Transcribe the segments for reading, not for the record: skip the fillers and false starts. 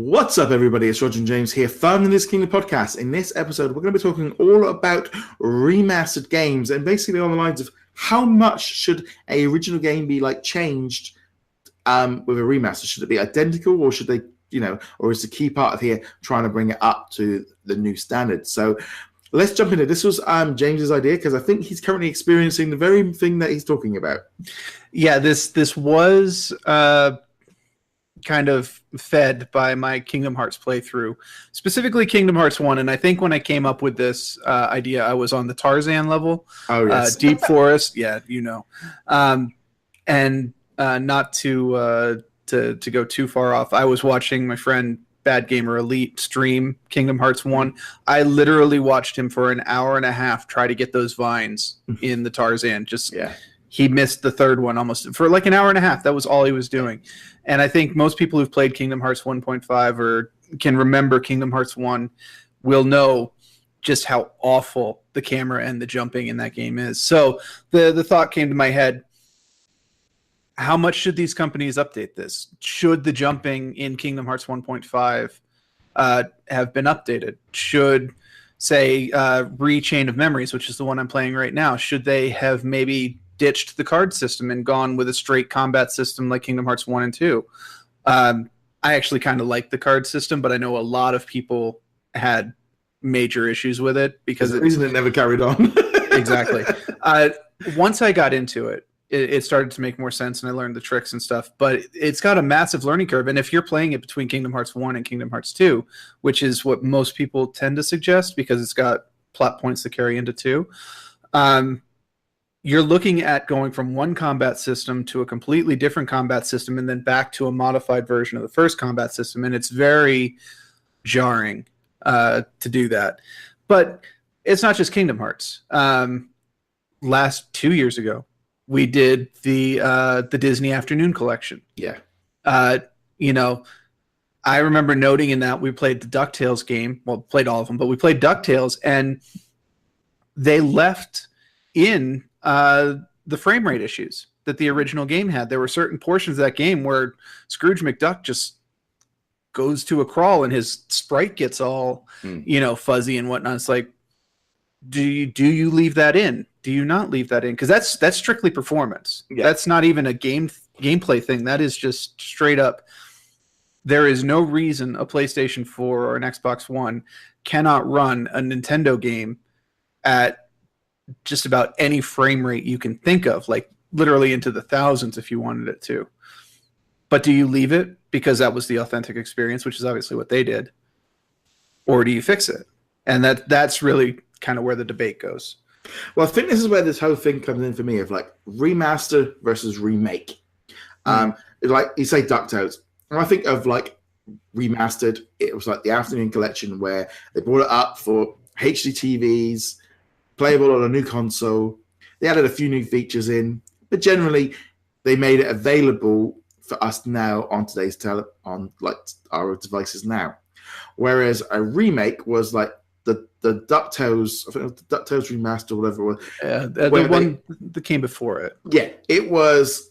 What's up, everybody? It's Roger and James here from the DisKingdom Podcast. In this episode, we're going to be talking all about remastered games and basically on the lines of how much should a original game be changed with a remaster? Should it be identical, or should they, or is the key part of here trying to bring it up to the new standard? So let's jump into it. This was James's idea because I think he's currently experiencing the very thing that he's talking about. Yeah, this was kind of fed by my Kingdom Hearts playthrough, specifically Kingdom Hearts 1. And I think when I came up with this idea, I was on the Tarzan level. Oh, yes. Deep Forest. Yeah, and not to go too far off, I was watching my friend Bad Gamer Elite stream Kingdom Hearts 1. I literally watched him for an hour and a half try to get those vines in the Tarzan. He missed the third one almost for an hour and a half. That was all he was doing. And I think most people who've played Kingdom Hearts 1.5 or can remember Kingdom Hearts 1 will know just how awful the camera and the jumping in that game is. So the thought came to my head, how much should these companies update this? Should the jumping in Kingdom Hearts 1.5 have been updated? Should, say, Chain of Memories, which is the one I'm playing right now, should they have maybe ditched the card system and gone with a straight combat system like Kingdom Hearts 1 and 2? I actually kind of like the card system, but I know a lot of people had major issues with it because the reason it never carried on. Exactly. Once I got into it, it started to make more sense and I learned the tricks and stuff, but it's got a massive learning curve. And if you're playing it between Kingdom Hearts 1 and Kingdom Hearts 2, which is what most people tend to suggest because it's got plot points that carry into 2, you're looking at going from one combat system to a completely different combat system and then back to a modified version of the first combat system. And it's very jarring to do that. But it's not just Kingdom Hearts. Last 2 years ago, we did the Disney Afternoon Collection. Yeah. I remember noting in that we played the Ducktales game. Well, played all of them, but we played Ducktales, and they left in the frame rate issues that the original game had. There were certain portions of that game where Scrooge McDuck just goes to a crawl and his sprite gets all, fuzzy and whatnot. It's like, do you leave that in? Do you not leave that in? Because that's strictly performance. Yeah. That's not even a gameplay thing. That is just straight up. There is no reason a PlayStation 4 or an Xbox One cannot run a Nintendo game at just about any frame rate you can think of, literally into the thousands if you wanted it to. But do you leave it because that was the authentic experience, which is obviously what they did? Or do you fix it? And that's really kind of where the debate goes. Well, I think this is where this whole thing comes in for me of remaster versus remake. Like you say, DuckTales. And I think of Remastered, it was the Afternoon Collection where they brought it up for HD TVs, playable on a new console. They added a few new features in, but generally they made it available for us now on today's on our devices now. Whereas a remake was the DuckTales, I think it was the DuckTales Remastered, whatever it was. Yeah, the one that came before it. Yeah, it was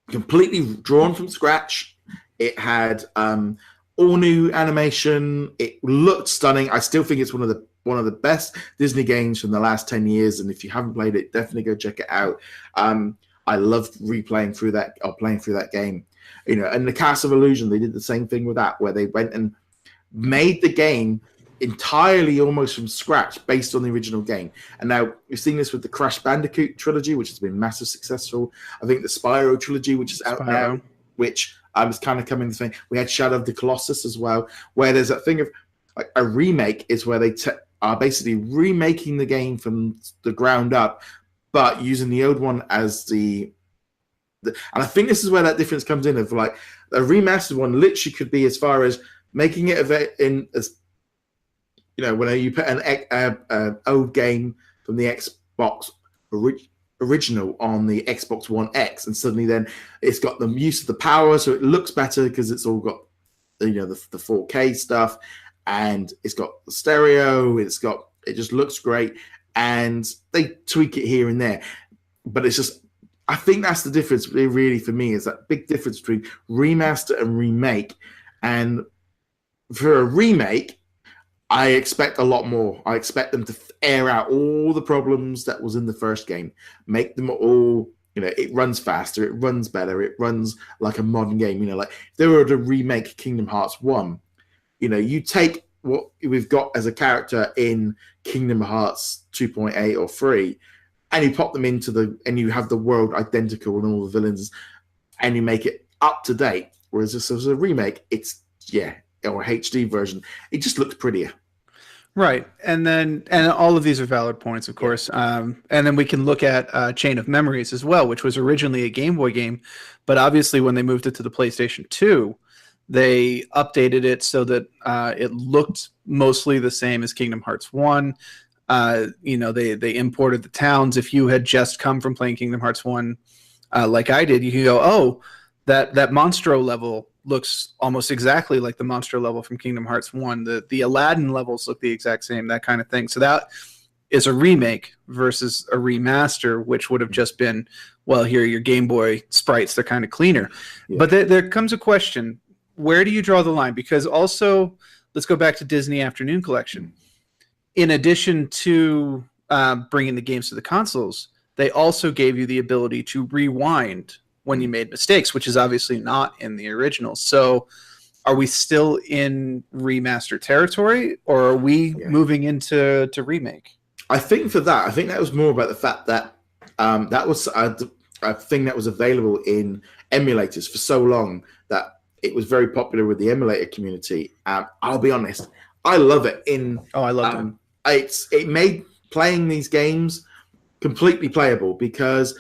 completely drawn from scratch. It had all new animation. It looked stunning. I still think it's one of the best Disney games from the last 10 years. And if you haven't played it, definitely go check it out. I loved playing through that game. And the Castle of Illusion, they did the same thing with that, where they went and made the game entirely almost from scratch based on the original game. And now we've seen this with the Crash Bandicoot trilogy, which has been massive successful. I think the Spyro trilogy, which is out now, which was kind of coming the thing. We had Shadow of the Colossus as well, where there's that thing of a remake is where they are basically remaking the game from the ground up, but using the old one as the and I think this is where that difference comes in of a remastered one literally could be as far as making it in as when you put an old game from the Xbox original on the Xbox One X, and suddenly then it's got the use of the power, so it looks better because it's all got the 4K stuff, and it's got the stereo. It just looks great, and they tweak it here and there, but it's just. I think that's the difference really for me, is that big difference between remaster and remake. And for a remake, I expect a lot more. I expect them to air out all the problems that was in the first game, make them all, it runs faster, it runs better, it runs like a modern game. Like if they were to remake Kingdom Hearts 1, you take what we've got as a character in Kingdom Hearts 2.8 or 3, and you pop them and you have the world identical and all the villains, and you make it up to date. Whereas this is a remake, or HD version, it just looks prettier. Right. And all of these are valid points, of course. And then we can look at Chain of Memories as well, which was originally a Game Boy game. But obviously when they moved it to the PlayStation 2, they updated it so that it looked mostly the same as Kingdom Hearts 1. They imported the towns. If you had just come from playing Kingdom Hearts 1, like I did, you can go, oh, that Monstro level looks almost exactly like the Monstro level from Kingdom Hearts 1. The Aladdin levels look the exact same, that kind of thing. So that is a remake versus a remaster, which would have just been, well, here are your Game Boy sprites. They're kind of cleaner. Yeah. But there comes a question. Where do you draw the line? Because also, let's go back to Disney Afternoon Collection. In addition to bringing the games to the consoles, they also gave you the ability to rewind when you made mistakes, which is obviously not in the original. So are we still in remaster territory, or are we moving into remake? I think that was more about the fact that that was a thing that was available in emulators for so long that it was very popular with the emulator community. I'll be honest, I love it. I love it. It made playing these games completely playable because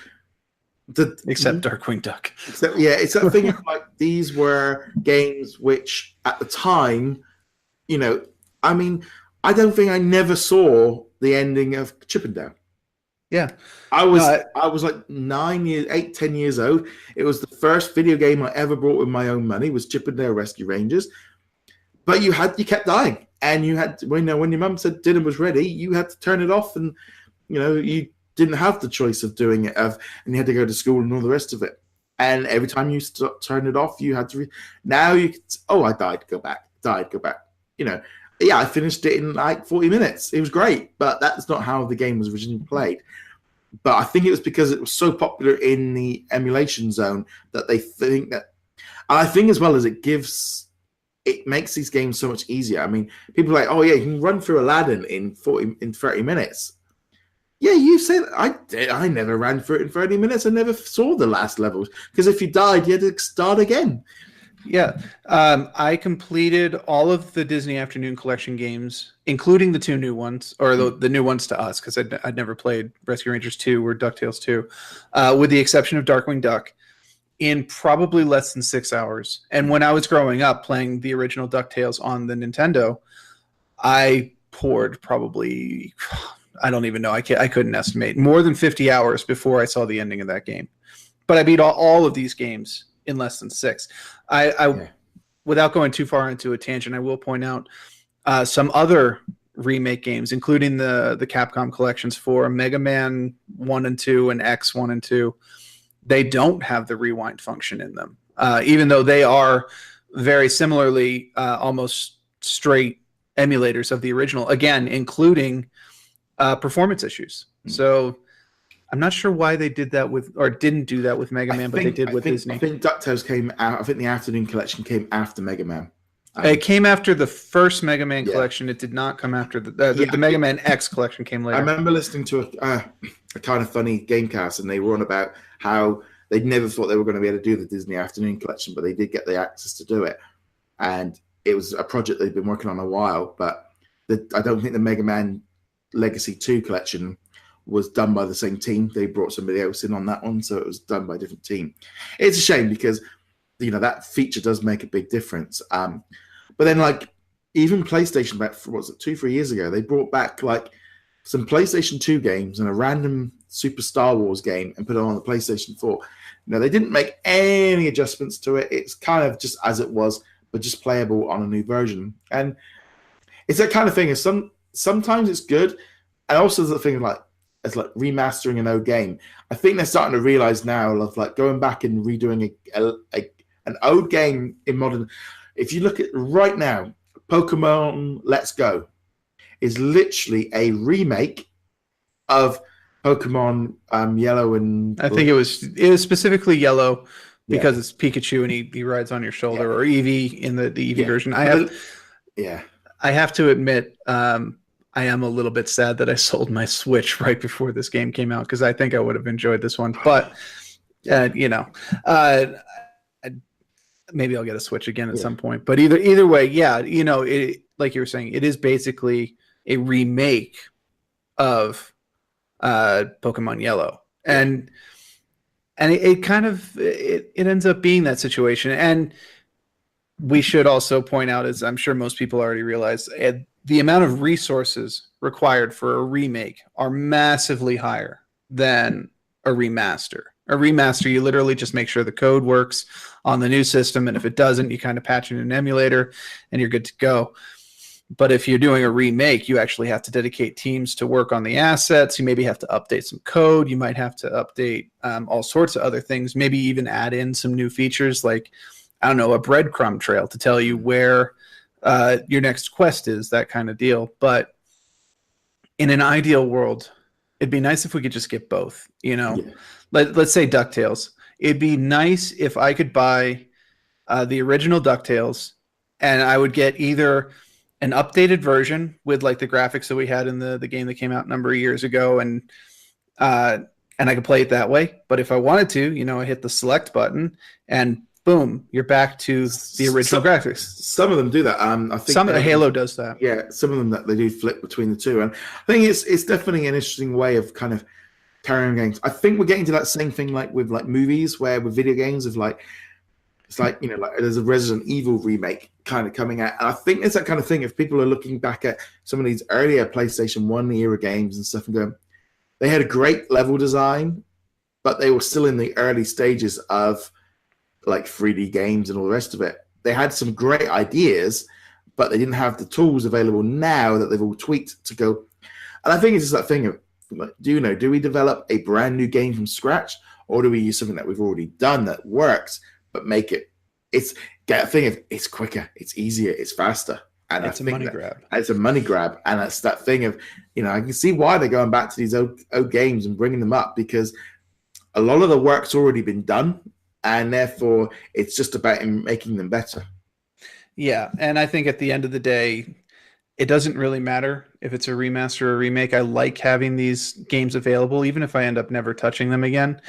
except Darkwing Duck. It's that thing of like these were games which at the time, I don't think I never saw the ending of Chip 'n Dale. Yeah. I was like 10 years old. It was the first video game I ever bought with my own money, was Chip 'n Dale Rescue Rangers. But you kept dying, and you had when your mum said dinner was ready, you had to turn it off, and you didn't have the choice of doing it, and you had to go to school and all the rest of it. And every time you turn it off, you had to. Now you could. Oh, I died. Go back. Died. Go back. I finished it in like 40 minutes. It was great, but that's not how the game was originally played. But I think it was because it was so popular in the emulation zone that they think that. And I think as well as it makes these games so much easier. I mean, people are like, oh yeah, you can run through Aladdin in 30 minutes. Yeah, you say that. I did. I never ran through it in 30 minutes. I never saw the last levels because if you died, you had to start again. Yeah, I completed all of the Disney Afternoon Collection games, including the two new ones, or the new ones to us, because I'd never played Rescue Rangers 2 or DuckTales 2, with the exception of Darkwing Duck, in probably less than 6 hours. And when I was growing up playing the original DuckTales on the Nintendo, I poured probably, I don't even know, I couldn't estimate, more than 50 hours before I saw the ending of that game. But I beat all of these games in less than 6. Without going too far into a tangent, I will point out some other remake games, including the Capcom collections for Mega Man 1 and 2 and X 1 and 2. They don't have the rewind function in them, even though they are very similarly almost straight emulators of the original, again, including performance issues. So I'm not sure why they did that didn't do that with Mega Man, but they did with Disney. I think DuckTales came out. I think the Afternoon Collection came after Mega Man. It came after the first Mega Man collection. It did not come after the Mega Man X collection came later. I remember listening to a kind of funny Gamecast, and they were on about how they never thought they were going to be able to do the Disney Afternoon Collection, but they did get the access to do it. And it was a project they've been working on a while, but I don't think the Mega Man Legacy 2 collection was done by the same team. They brought somebody else in on that one, so it was done by a different team. It's a shame because that feature does make a big difference. But then even PlayStation back 2-3 years ago, they brought back some PlayStation 2 games and a random Super Star Wars game and put it on the PlayStation 4. They didn't make any adjustments to it. It's kind of just as it was, but just playable on a new version. And it's that kind of thing. Sometimes it's good, and also the thing it's like remastering an old game. I think they're starting to realize now of going back and redoing an old game in modern. If you look at right now, Pokemon Let's Go is literally a remake of Pokemon Yellow and I think it was specifically Yellow because it's Pikachu and he rides on your shoulder, or Eevee in the Eevee version. I have to admit, I am a little bit sad that I sold my Switch right before this game came out because I think I would have enjoyed this one. But maybe I'll get a Switch again at some point. But either way, like you were saying, it is basically a remake of Pokemon Yellow, and it kind of it ends up being that situation. And we should also point out, as I'm sure most people already realize, the amount of resources required for a remake are massively higher than a remaster. A remaster, you literally just make sure the code works on the new system, and if it doesn't, you kind of patch in an emulator and you're good to go. But if you're doing a remake, you actually have to dedicate teams to work on the assets. You maybe have to update some code. You might have to update all sorts of other things, maybe even add in some new features like, I don't know, a breadcrumb trail to tell you where your next quest is, that kind of deal. But in an ideal world, it'd be nice if we could just get both, Let's say DuckTales. It'd be nice if I could buy the original DuckTales and I would get either an updated version with like the graphics that we had in the game that came out a number of years ago, and I could play it that way. But if I wanted to, I hit the select button and boom, you're back to the original graphics. Some of them do that. I think some of the Halo does that. Yeah, some of them that they do flip between the two, and I think it's definitely an interesting way of kind of carrying on games. I think we're getting to that same thing like with like movies, where with video games of like it's like like there's a Resident Evil remake kind of coming out, and I think it's that kind of thing. If people are looking back at some of these earlier PlayStation 1 era games and stuff and going, they had a great level design, but they were still in the early stages of like 3D games and all the rest of it. They had some great ideas, but they didn't have the tools available now that they've all tweaked to go. And I think it's just that thing of, do we develop a brand new game from scratch, or do we use something that we've already done that works, but make it, it's quicker, it's easier, it's faster. And it's a money grab. It's a money grab. And it's that thing of, I can see why they're going back to these old games and bringing them up, because a lot of the work's already been done. And therefore, it's just about making them better. Yeah, and I think at the end of the day, it doesn't really matter if it's a remaster or a remake. I like having these games available, even if I end up never touching them again.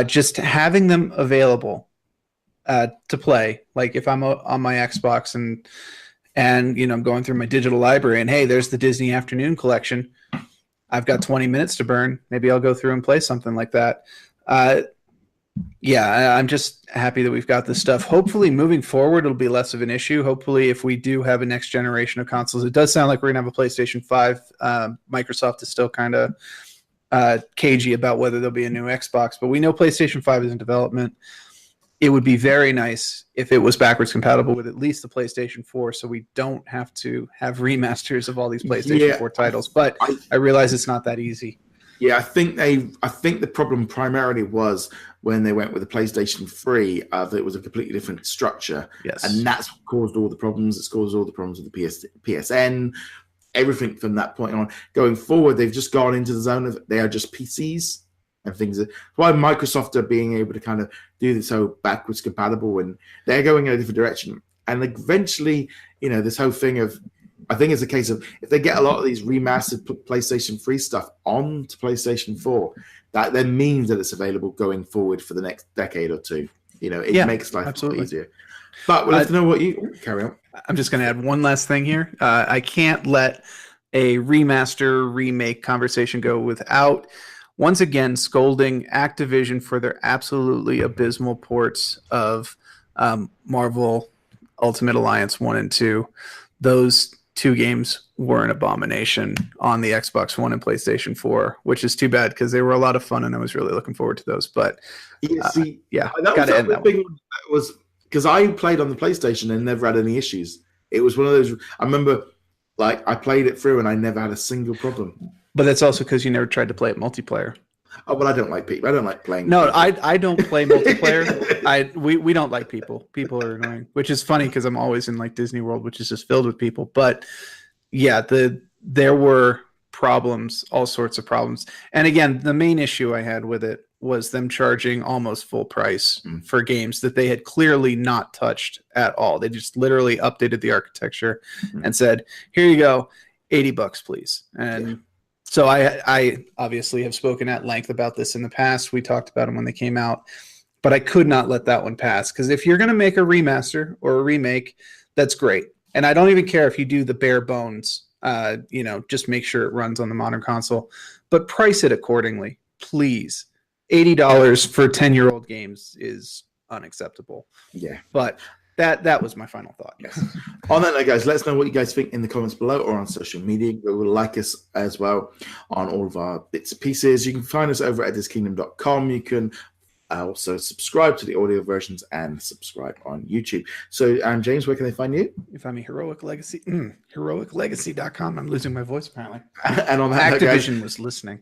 Just having them available to play. Like if I'm on my Xbox and I'm going through my digital library, and hey, there's the Disney Afternoon Collection. I've got 20 minutes to burn. Maybe I'll go through and play something like that. Yeah, I'm just happy that we've got this stuff. Hopefully, moving forward, it'll be less of an issue. Hopefully, if we do have a next generation of consoles, it does sound like we're going to have a PlayStation 5. Microsoft is still kind of cagey about whether there'll be a new Xbox, but we know PlayStation 5 is in development. It would be very nice if it was backwards compatible with at least the PlayStation 4, so we don't have to have remasters of all these PlayStation 4 titles. But I realize it's not that easy. Yeah, I think the problem primarily was when they went with the PlayStation 3, that it was a completely different structure. Yes. And that's what caused all the problems. It's caused all the problems with the PSN, everything from that point on. Going forward, they've just gone into the zone of they are just PCs and things. That's why Microsoft are being able to kind of do this so backwards compatible, and they're going in a different direction. And eventually, this whole thing of, I think it's a case of if they get a lot of these remastered PlayStation 3 stuff onto PlayStation 4, that then means that it's available going forward for the next decade or two. It makes life a lot easier. But we'll have to know what you carry on. I'm just going to add one last thing here. I can't let a remaster remake conversation go without once again scolding Activision for their absolutely abysmal ports of Marvel Ultimate Alliance 1 and 2. Those two games were an abomination on the Xbox One and PlayStation 4, which is too bad because they were a lot of fun and I was really looking forward to those. But got to end that one. Was because I played on the PlayStation and never had any issues. It was one of those. I remember, I played it through and I never had a single problem. But that's also because you never tried to play it multiplayer. Oh, well, I don't like people. I don't like playing. No, people. I don't play multiplayer. We don't like people. People are annoying, which is funny because I'm always in like Disney World, which is just filled with people. But yeah, there were problems, all sorts of problems. And again, the main issue I had with it was them charging almost full price for games that they had clearly not touched at all. They just literally updated the architecture and said, "Here you go, $80 please." And so I obviously have spoken at length about this in the past. We talked about them when they came out, but I could not let that one pass, because if you're going to make a remaster or a remake, that's great. And I don't even care if you do the bare bones, just make sure it runs on the modern console, but price it accordingly, please. $80 for 10-year-old games is unacceptable. Yeah. But that was my final thought. Yes. On that note, guys, let us know what you guys think in the comments below or on social media. You will like us as well on all of our bits and pieces. You can find us over at DisKingdom.com. You can also subscribe to the audio versions and subscribe on YouTube. So, James, where can they find you? You find me Heroic Legacy, heroiclegacy.com. I'm losing my voice apparently. And on that Activision note, was listening.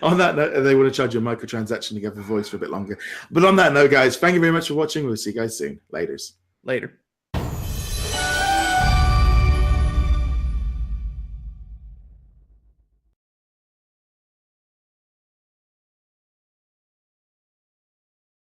On that note, they want to charge you a microtransaction to get the voice for a bit longer. But on that note, guys, thank you very much for watching. We'll see you guys soon. Later.